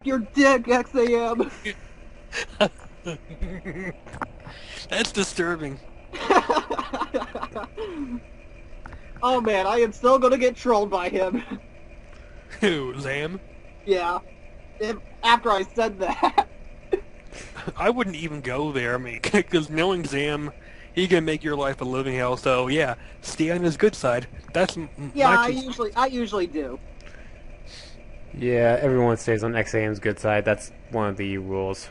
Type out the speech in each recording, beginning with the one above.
your dick, XAM. That's disturbing. Oh man, I am so gonna get trolled by him. Who, Zam? Yeah. After I said that. I wouldn't even go there, I mean, because knowing Zam, he can make your life a living hell, so yeah, stay on his good side. That's Yeah, my I usually do. Yeah, everyone stays on XAM's good side. That's one of the rules.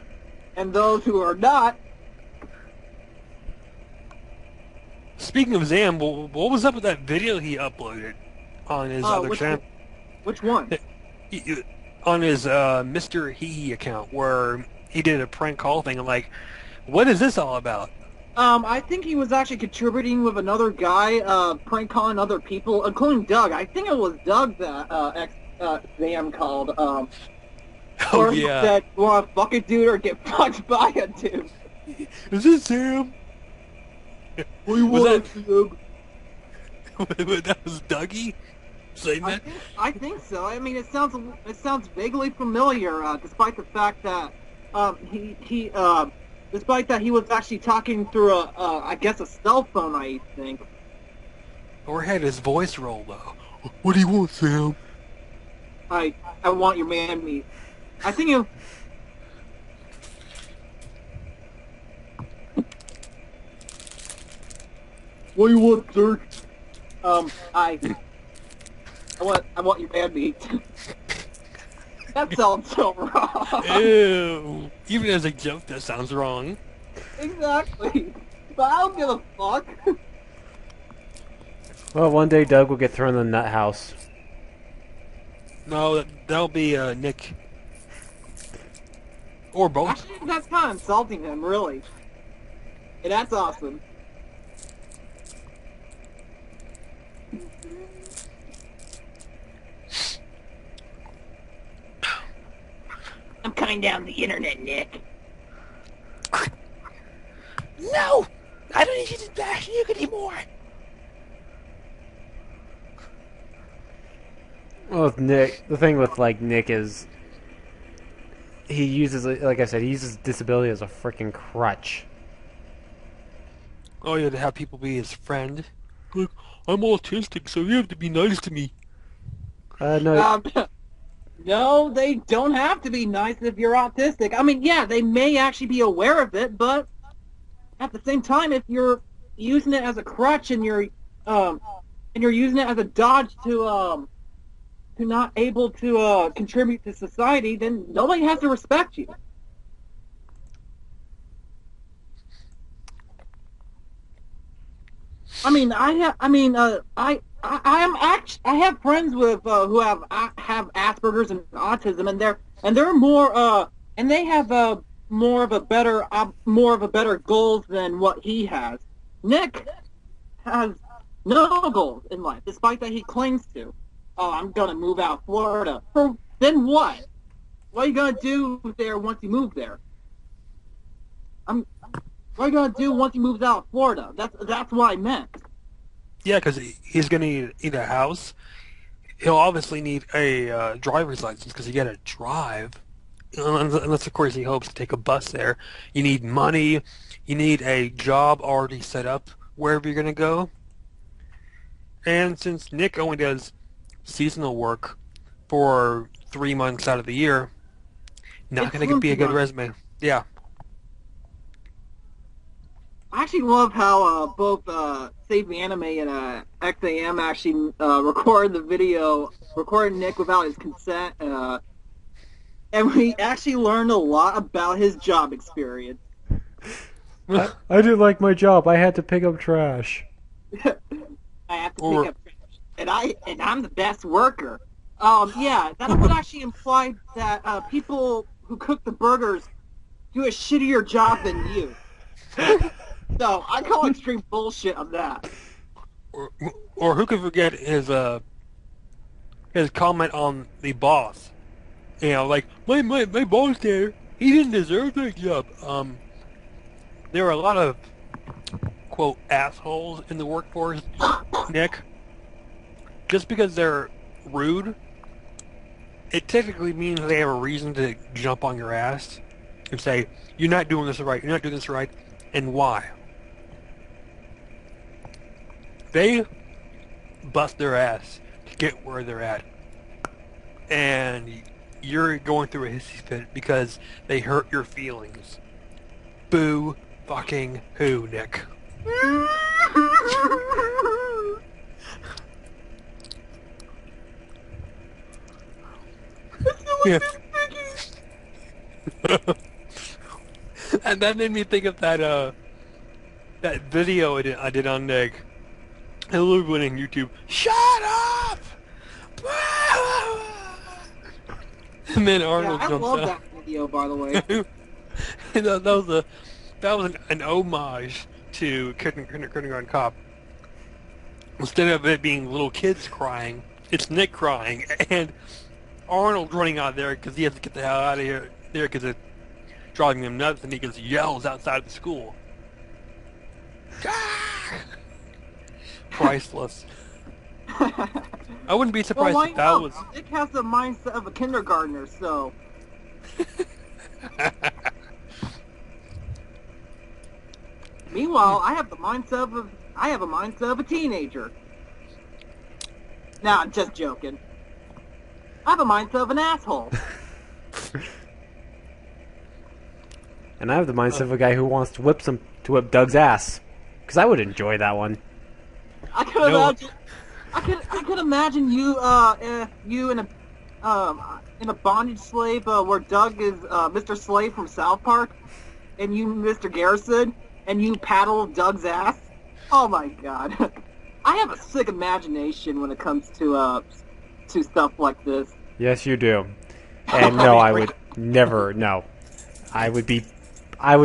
And those who are not. Speaking of Zam, what was up with that video he uploaded on his other channel? Which one? On his Mr. Hee account, where he did a prank call thing. I'm like, what is this all about? I think he was actually contributing with another guy, prank calling other people, including Doug. I think it was Doug that Zam called. Oh or yeah. Said, "You want to fuck a dude or get fucked by a dude?" Is this Zam? What do you want, Zam? That was Dougie saying that? I think so. I mean, it sounds vaguely familiar, despite the fact that despite that he was actually talking through I guess a cell phone. I think. Or had his voice roll though. What do you want, Sam? I want your man meat. I think you. What do you want, sir? I want your man meat. That sounds so wrong. Ew. Even as a joke, that sounds wrong. Exactly. But I don't give a fuck. Well, one day Doug will get thrown in the nut house. No, that'll be Nick. Or both. Actually, that's kind of insulting him, really. And that's awesome. I'm coming down the internet, Nick. No! I don't need you to bash Nick anymore! Well, with Nick, the thing with like Nick is he uses, like I said, he uses disability as a freaking crutch. Oh yeah, to have people be his friend. Like, I'm autistic, so you have to be nice to me. No. No, they don't have to be nice if you're autistic. I mean, yeah, they may actually be aware of it, but at the same time, if you're using it as a crutch and you're using it as a dodge to not able to contribute to society, then nobody has to respect you. I mean, I have friends with who have Asperger's and autism, and they're more and they have more of a better goals than what he has. Nick has no goals in life, despite that he claims to. Oh, I'm gonna move out of Florida. Then what? What are you gonna do there once you move there? What are you gonna do once he moves out of Florida? That's what I meant. Yeah, because he's going to need a house. He'll obviously need a driver's license because you got to drive. Unless, of course, he hopes to take a bus there. You need money. You need a job already set up wherever you're going to go. And since Nick only does seasonal work for 3 months out of the year, not going to be a good resume. Yeah. I actually love how both Save the Anime and XAM actually recorded Nick without his consent, and we actually learned a lot about his job experience. I didn't like my job. I had to pick up trash. I have to pick up trash, and I'm the best worker. Yeah, that would actually imply that people who cook the burgers do a shittier job than you. No, I call extreme bullshit on that. Or who could forget his comment on the boss? You know, like my boss there, he didn't deserve that job. There are a lot of quote assholes in the workforce, Nick. Just because they're rude it typically means they have a reason to jump on your ass and say, you're not doing this right, you're not doing this right, and why. They bust their ass to get where they're at. And you're going through a hissy fit because they hurt your feelings. Boo fucking who, Nick? Yeah. And that made me think of that video I did on Nick. I love it on YouTube. Shut up! And then Arnold I jumps love out. that video, by the way. that was an homage to Kindergarten Cop. Instead of it being little kids crying, it's Nick crying, and Arnold running out there because he has to get the hell out of here there because it's driving him nuts, and he just yells outside the school. Priceless. I wouldn't be surprised Well, if that was... Nick has the mindset of a kindergartner, so... Meanwhile, I have a mindset of a teenager. Nah, I'm just joking. I have a mindset of an asshole. And I have the mindset of a guy who wants to whip Doug's ass. Because I would enjoy that one. I could imagine you in a bondage slave where Doug is Mr. Slave from South Park, and you Mr. Garrison, and you paddle Doug's ass. Oh my god, I have a sick imagination when it comes to stuff like this. Yes, you do. And no, I would never. No, I would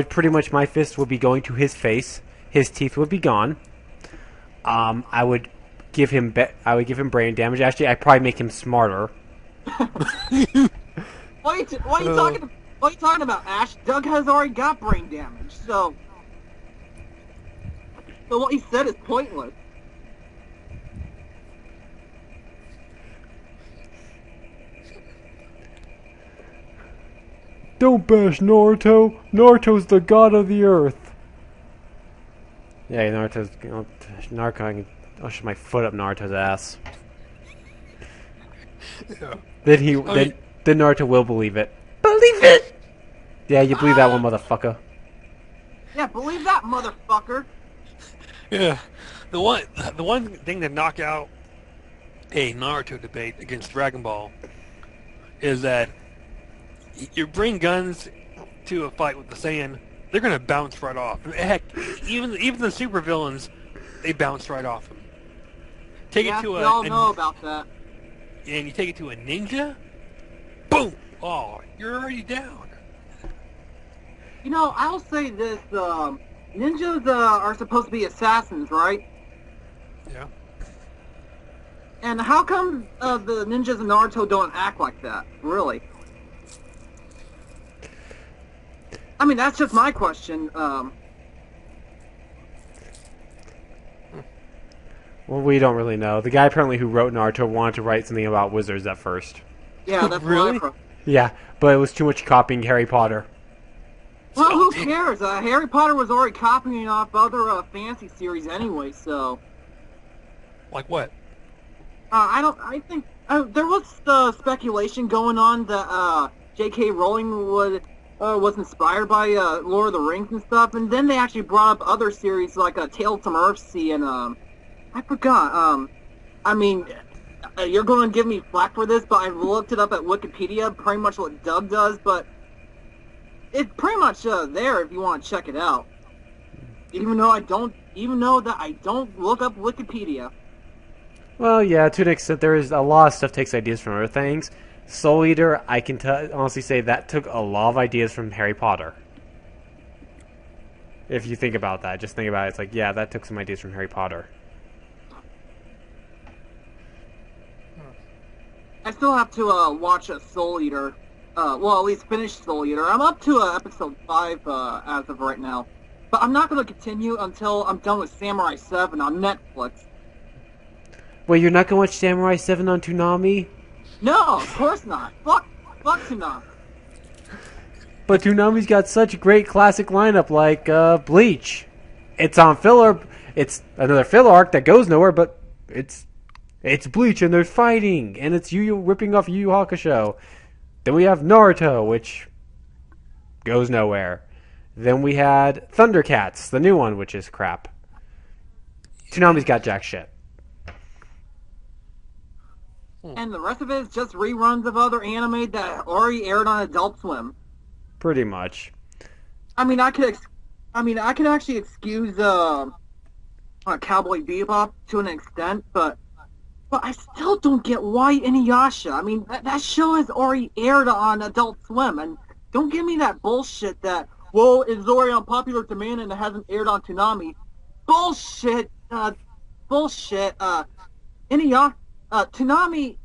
pretty much, my fist would be going to his face. His teeth would be gone. I would give him brain damage. Actually, I'd probably make him smarter. What are you talking about, Ash? Doug has already got brain damage, so what he said is pointless. Don't bash Naruto. Naruto's the god of the earth. Yeah, Naruto. I'll shove my foot up Naruto's ass. Yeah. Then Naruto will believe it. Believe it. Yeah, you believe that one, motherfucker. Yeah, believe that, motherfucker. Yeah. The one thing to knock out a Naruto debate against Dragon Ball is that you bring guns to a fight with the Saiyan, they're gonna bounce right off. Heck, even the supervillains, they bounce right off them. We all know about that. And you take it to a ninja, boom! Oh, you're already down. You know, I'll say this: ninjas are supposed to be assassins, right? Yeah. And how come the ninjas in Naruto don't act like that? Really? I mean, that's just my question. Well, we don't really know. The guy apparently who wrote Naruto wanted to write something about wizards at first. Yeah, that's Really? what Yeah, but it was too much copying Harry Potter. Well, who cares? Harry Potter was already copying off other fantasy series anyway, so... Like what? I think there was speculation going on that J.K. Rowling was inspired by Lord of the Rings and stuff, and then they actually brought up other series like Tales from Earthsea and I forgot. I mean, you're going to give me flack for this, but I looked it up at Wikipedia, pretty much what Doug does, but it's pretty much there if you want to check it out. Even though that I don't look up Wikipedia. Well, yeah, to an extent, there is a lot of stuff takes ideas from other things. Soul Eater, I can honestly say that took a lot of ideas from Harry Potter. If you think about that, just think about it. It's like, yeah, that took some ideas from Harry Potter. I still have to watch Soul Eater. Well, at least finish Soul Eater. I'm up to episode 5 as of right now. But I'm not going to continue until I'm done with Samurai 7 on Netflix. Wait, you're not going to watch Samurai 7 on Toonami? No, of course not. Fuck Tsunami. But Toonami's got such a great classic lineup like Bleach. It's on filler. It's another filler arc that goes nowhere, but it's Bleach and they're fighting, and it's Yu ripping off Yu Yu Hakusho. Then we have Naruto, which goes nowhere. Then we had Thundercats, the new one, which is crap. Toonami's got jack shit. And the rest of it is just reruns of other anime that already aired on Adult Swim. Pretty much. I mean, I could actually excuse Cowboy Bebop to an extent, but I still don't get why Inuyasha. I mean, that show has already aired on Adult Swim, and don't give me that bullshit that, well, it's already on popular demand and it hasn't aired on Toonami. Bullshit. Bullshit. Toonami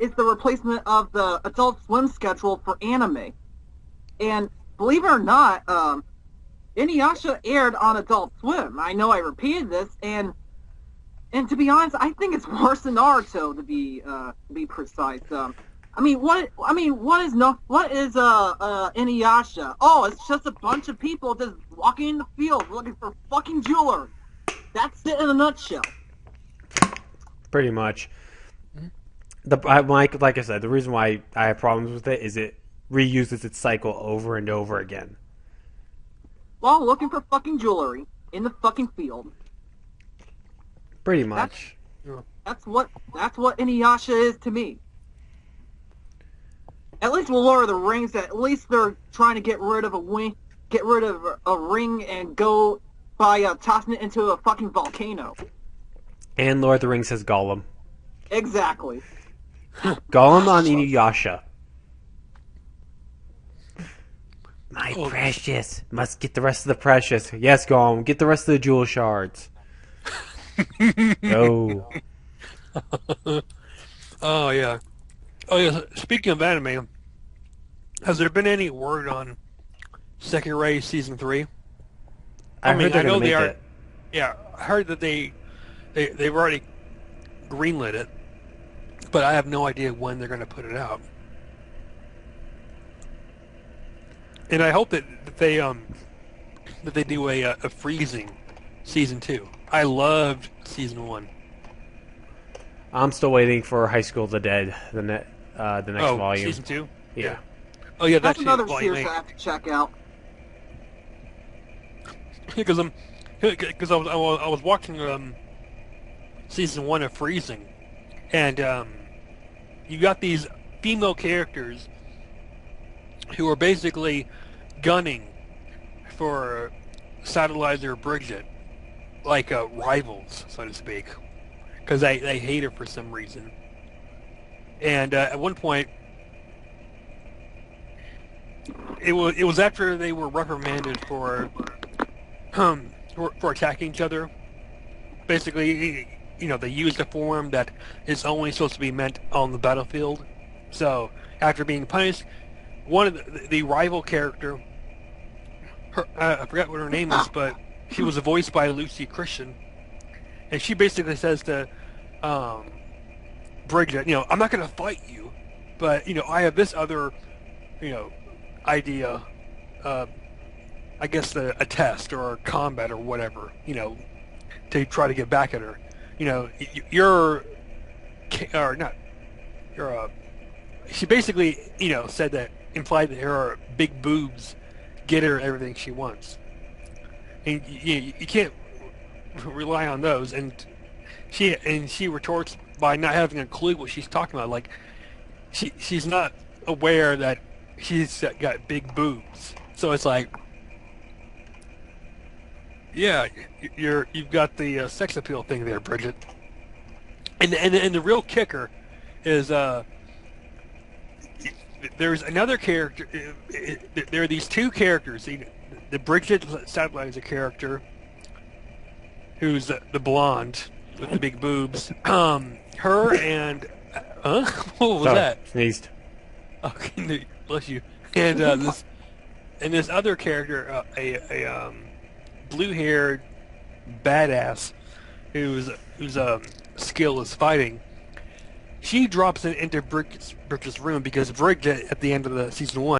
is the replacement of the Adult Swim schedule for anime. And believe it or not, Inuyasha aired on Adult Swim. I know I repeated this, and to be honest, I think it's worse than Naruto to be precise. What is Inuyasha? Oh, it's just a bunch of people just walking in the field looking for fucking jewelry. That's it in a nutshell. Pretty much. Like I said, the reason why I have problems with it is it reuses its cycle over and over again. While looking for fucking jewelry in the fucking field. Pretty much. That's what Inuyasha is to me. At least with Lord of the Rings, at least they're trying to get rid of a ring and go by tossing it into a fucking volcano. And Lord of the Rings has Gollum. Exactly. Gollum on Inuyasha. My precious. Must get the rest of the precious. Yes, Gollum. Get the rest of the jewel shards. Go. Oh yeah. Oh yeah. Speaking of anime, has there been any word on Sekirei season 3? I heard they're gonna make it. Yeah, I heard that they've already greenlit it, but I have no idea when they're going to put it out. And I hope that they do a freezing season 2. I loved season 1. I'm still waiting for High School of the Dead, the next volume. Season 2? Yeah. Oh yeah, that's another series I have to check out. Because I was watching season 1 of Freezing, and you got these female characters who are basically gunning for Satellizer Bridget, like rivals, so to speak, because they hate her for some reason. And at one point, it was after they were reprimanded for attacking each other. Basically, they used a form that is only supposed to be meant on the battlefield. So after being punished, one of the rival character, I forgot what her name is, but she was voiced by Lucy Christian, and she basically says to Bridget, I'm not going to fight you, but I have this other, idea, I guess a test or a combat or whatever, to try to get back at her. She basically, said that, implied that her big boobs get her everything she wants. And you can't rely on those. And she retorts by not having a clue what she's talking about. Like, she's not aware that she's got big boobs. So it's like, yeah, you've got the sex appeal thing there, Bridget. And the real kicker is there's another character. There are these two characters. The Bridget Satellizer character, who's the blonde with the big boobs. Her and what was that? Sneezed. Okay, bless you. And this other character, a blue-haired badass whose skill is fighting. she drops into Bridget's room because Bridget at the end of the season 1